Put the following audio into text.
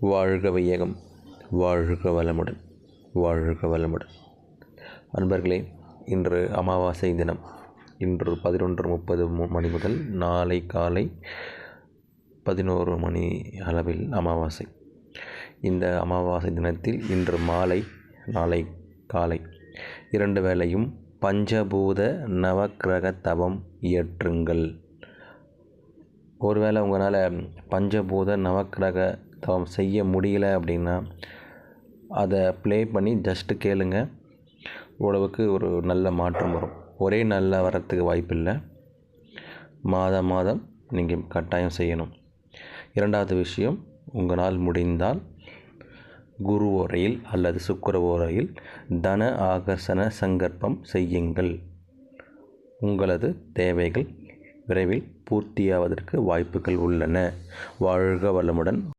வாழ்க வையகம், வாழ்க வளமுடன், வாழ்க வளமுடன். அன்பர்களே, இன்று அமாவாசை தினம். இன்று 11:30 மணி முதல் நாளை காலை 11 மணி அளவில் அமாவாசை. இந்த அமாவாசை தினத்தில் இன்று மாலை, நாளை காலை 2 வேளையும் பஞ்சபூத நவக்கிரக தவம் இயற்றுங்கள். ஒருவேளை உங்களால் பஞ்சபூத நவக்கிரக தவம் செய்ய முடியல அப்படின்னா அதை ப்ளே பண்ணி ஜஸ்ட்டு கேளுங்க. ஓரளவுக்கு ஒரு நல்ல மாற்றம் வரும். ஒரே நாளில் வரத்துக்கு வாய்ப்பில்லை. மாதம் நீங்கள் கட்டாயம் செய்யணும். 2வது விஷயம், உங்களால் முடிந்தால் குரு ஓரையில் அல்லது சுக்கிர ஓரையில் தன ஆகர்ஷண சங்கற்பம் செய்யுங்கள். உங்களது தேவைகள் விரைவில் பூர்த்தியாவதற்கு வாய்ப்புகள் உள்ளன. வாழ்க வளமுடன்.